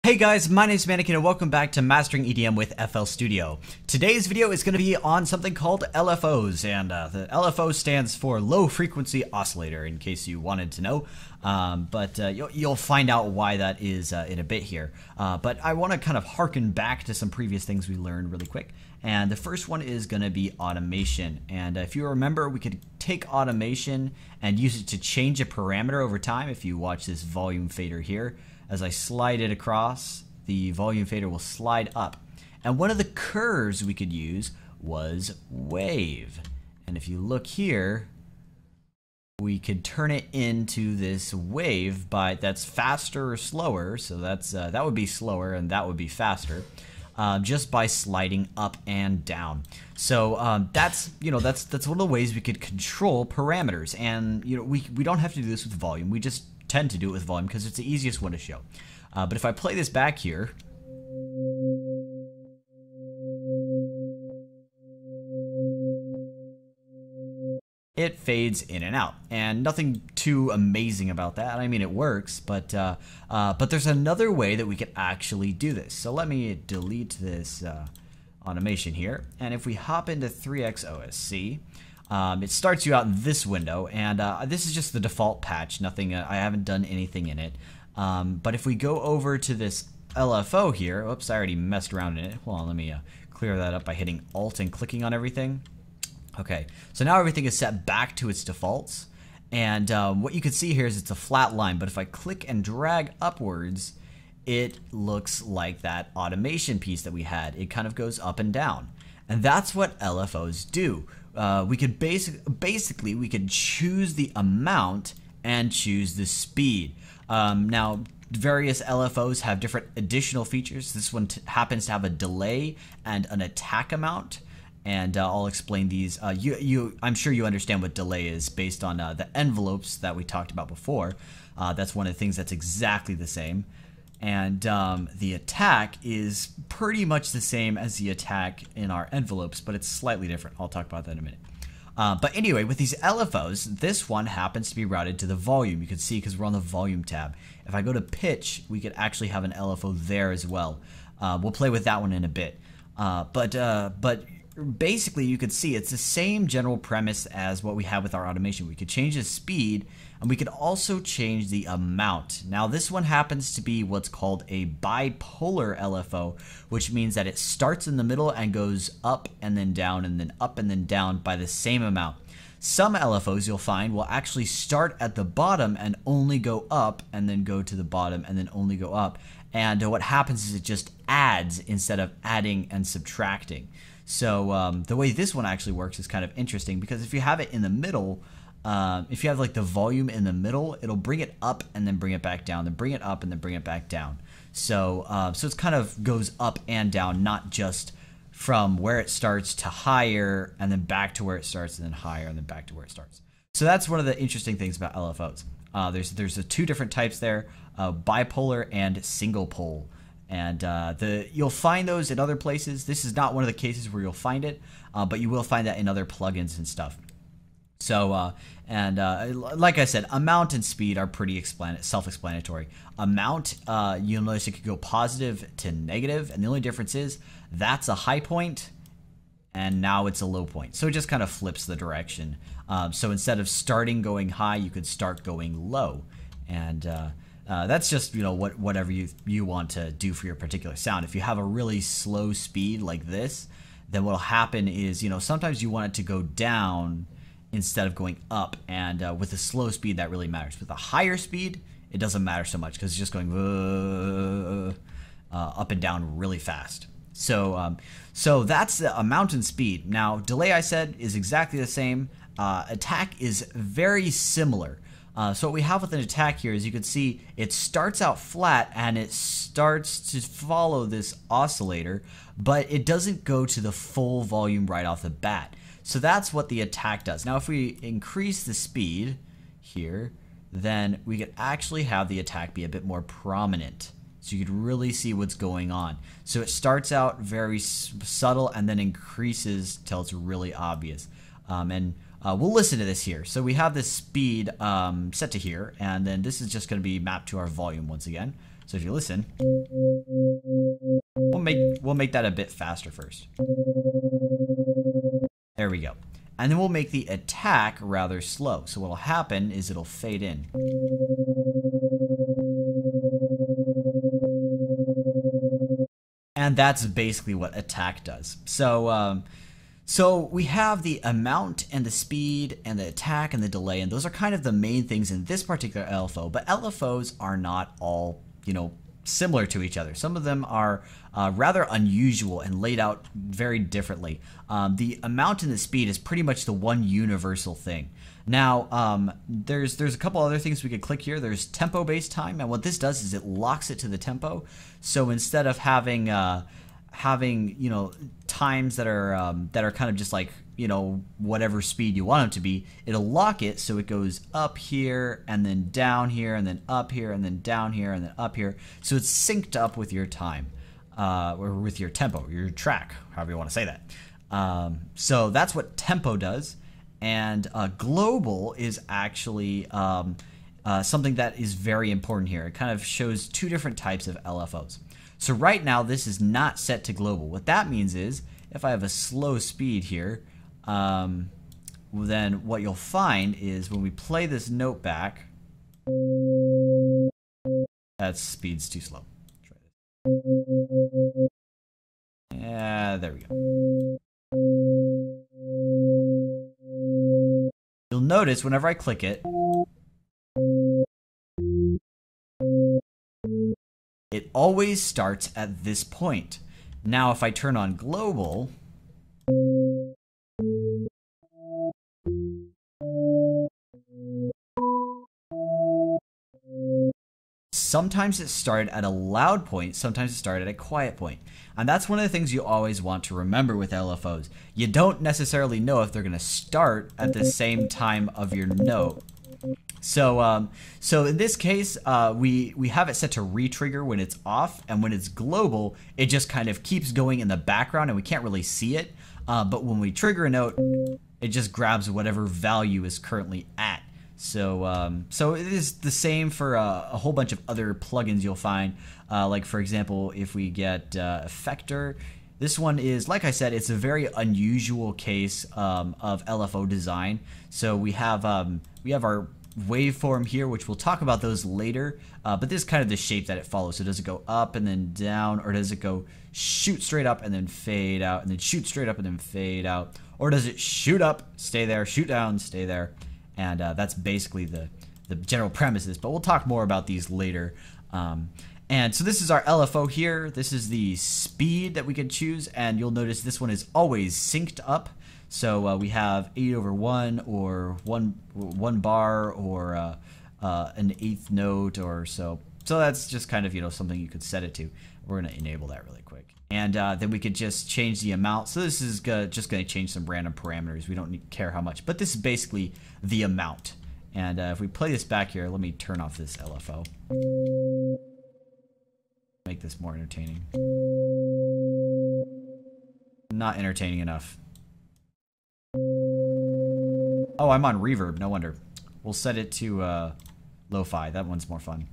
Hey guys, my name is Mannequin and welcome back to Mastering EDM with FL Studio. Today's video is going to be on something called LFOs, and the LFO stands for Low Frequency Oscillator, in case you wanted to know. You'll find out why that is in a bit here. But I want to kind of harken back to some previous things we learned really quick. And the first one is going to be automation. And if you remember, we could take automation and use it to change a parameter over time. If you watch this volume fader here, as I slide it across, the volume fader will slide up. And one of the curves we could use was wave. And if you look here, we could turn it into this wave that's faster or slower. So that would be slower and that would be faster, just by sliding up and down. So that's one of the ways we could control parameters. And we don't have to do this with volume. We just tend to do it with volume because it's the easiest one to show. But if I play this back here, it fades in and out, and nothing too amazing about that. I mean, it works, but there's another way that we could actually do this. So let me delete this automation here, and if we hop into 3x OSC, it starts you out in this window, and this is just the default patch. Nothing. I haven't done anything in it. But if we go over to this LFO here, oops, I already messed around in it. Hold on, let me clear that up by hitting Alt and clicking on everything. Okay, so now everything is set back to its defaults, and what you can see here is it's a flat line. But if I click and drag upwards, it looks like that automation piece that we had. It kind of goes up and down, and that's what LFOs do. We could basically we could choose the amount and choose the speed. Now, various LFOs have different additional features. This one happens to have a delay and an attack amount, and I'll explain these. I'm sure you understand what delay is based on the envelopes that we talked about before. That's one of the things that's exactly the same. And the attack is pretty much the same as the attack in our envelopes, but it's slightly different. I'll talk about that in a minute. But anyway, with these LFOs, this one happens to be routed to the volume. You can see because we're on the volume tab. If I go to pitch, we could actually have an LFO there as well. We'll play with that one in a bit. But basically, you could see it's the same general premise as what we have with our automation. We could change the speed, and we could also change the amount. Now, this one happens to be what's called a bipolar LFO, which means that it starts in the middle and goes up and then down and then up and then down by the same amount. Some LFOs you'll find will actually start at the bottom and only go up and then go to the bottom and then only go up. And what happens is it just adds instead of adding and subtracting. So the way this one actually works is kind of interesting, because if you have it in the middle, if you have like the volume in the middle, it'll bring it up and then bring it back down, then bring it up and then bring it back down. So so it kind of goes up and down, not just from where it starts to higher and then back to where it starts and then higher and then back to where it starts. So that's one of the interesting things about LFOs. There's the two different types there, bipolar and single pole. And you'll find those in other places. This is not one of the cases where you'll find it, but you will find that in other plugins and stuff. So, like I said, amount and speed are pretty self-explanatory. Amount, you'll notice it could go positive to negative, and the only difference is that's a high point, and now it's a low point. So it just kind of flips the direction. So instead of starting going high, you could start going low, and that's just whatever you want to do for your particular sound. If you have a really slow speed like this, then what'll happen is sometimes you want it to go down instead of going up, and with a slow speed that really matters. With a higher speed, it doesn't matter so much because it's just going up and down really fast. So that's the amount and speed. Now, delay, I said, is exactly the same. Attack is very similar. So what we have with an attack here is you can see it starts out flat and it starts to follow this oscillator, but it doesn't go to the full volume right off the bat. So that's what the attack does. Now, if we increase the speed here, then we could actually have the attack be a bit more prominent. So you could really see what's going on. So it starts out very subtle and then increases till it's really obvious. We'll listen to this here. So we have this speed set to here, and then this is just going to be mapped to our volume once again. So if you listen, we'll make that a bit faster first. There we go. And then we'll make the attack rather slow. So what'll happen is it'll fade in. And that's basically what attack does. So we have the amount and the speed and the attack and the delay, and those are kind of the main things in this particular LFO. But LFOs are not all, similar to each other. Some of them are rather unusual and laid out very differently. The amount and the speed is pretty much the one universal thing. Now, there's a couple other things we could click here. There's tempo-based time, and what this does is it locks it to the tempo. So instead of having times that are kind of just like whatever speed you want them to be, it'll lock it so it goes up here and then down here and then up here and then down here and then up here. So it's synced up with your time, or with your tempo, your track, however you want to say that. So that's what tempo does. And global is actually something that is very important here. It kind of shows two different types of LFOs. So right now this is not set to global. What that means is if I have a slow speed here, then what you'll find is when we play this note back, that speed's too slow. Try this. Yeah, there we go. You'll notice whenever I click it, it always starts at this point. Now if I turn on global, sometimes it started at a loud point, sometimes it started at a quiet point. And that's one of the things you always want to remember with LFOs. You don't necessarily know if they're going to start at the same time of your note. So in this case, we have it set to re-trigger when it's off, and when it's global, it just kind of keeps going in the background and we can't really see it. But when we trigger a note, it just grabs whatever value is currently at. So it is the same for a whole bunch of other plugins you'll find. Like for example, if we get Effector, this one is, like I said, it's a very unusual case of LFO design. So we have our waveform here, which we'll talk about those later. But this is kind of the shape that it follows. So does it go up and then down, or does it go shoot straight up and then fade out, and then shoot straight up and then fade out, or does it shoot up, stay there, shoot down, stay there? And that's basically the general premises, but we'll talk more about these later. And so this is our LFO here. This is the speed that we can choose, and you'll notice this one is always synced up. So we have 8/1 or one bar or an eighth note or so. So that's just kind of something you could set it to. We're gonna enable that really quick. And then we could just change the amount. So this is just going to change some random parameters. We don't care how much. But this is basically the amount. And if we play this back here, let me turn off this LFO. Make this more entertaining. Not entertaining enough. Oh, I'm on reverb. No wonder. We'll set it to lo-fi. That one's more fun.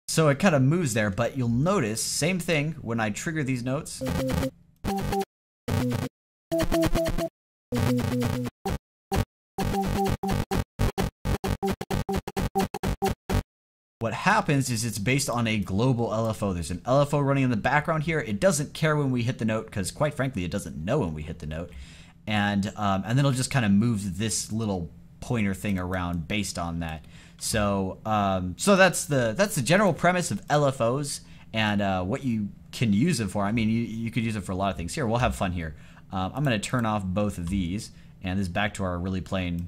So it kind of moves there, but you'll notice, same thing, when I trigger these notes. What happens is it's based on a global LFO. There's an LFO running in the background here. It doesn't care when we hit the note, because quite frankly, it doesn't know when we hit the note. And then it'll just kind of move this little pointer thing around based on that. So that's the general premise of LFOs and what you can use them for. I mean, you could use it for a lot of things. Here, we'll have fun here. I'm going to turn off both of these, and this is back to our really plain.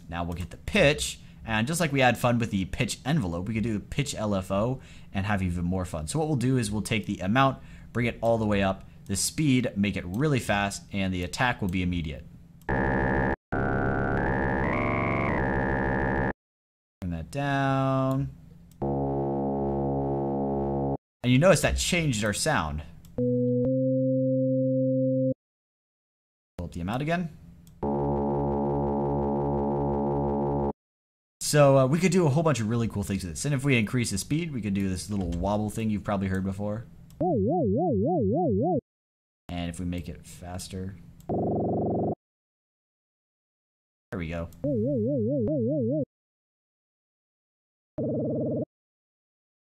Now we'll get the pitch, and just like we had fun with the pitch envelope, we could do the pitch LFO and have even more fun. So what we'll do is we'll take the amount, bring it all the way up, the speed, make it really fast, and the attack will be immediate. Down. And you notice that changed our sound. up the amount again. So we could do a whole bunch of really cool things with this. And if we increase the speed, we could do this little wobble thing you've probably heard before. And if we make it faster, there we go.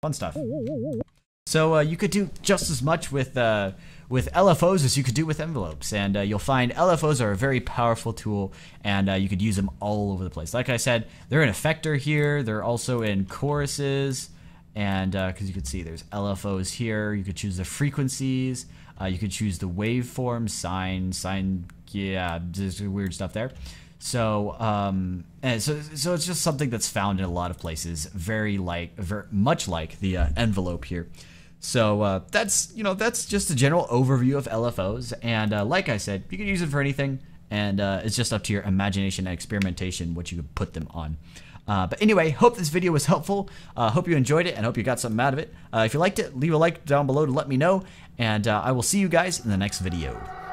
Fun stuff. So you could do just as much with LFOs as you could do with envelopes, and you'll find LFOs are a very powerful tool, and you could use them all over the place. Like I said, they're in effector here. They're also in choruses, and because you could see there's LFOs here. You could choose the frequencies. You could choose the waveform, sine, yeah, there's weird stuff there. So, so it's just something that's found in a lot of places, very much like the envelope here. So that's just a general overview of LFOs, and like I said, you can use it for anything, and it's just up to your imagination and experimentation what you can put them on. But anyway, hope this video was helpful. Hope you enjoyed it, and hope you got something out of it. If you liked it, leave a like down below to let me know, and I will see you guys in the next video.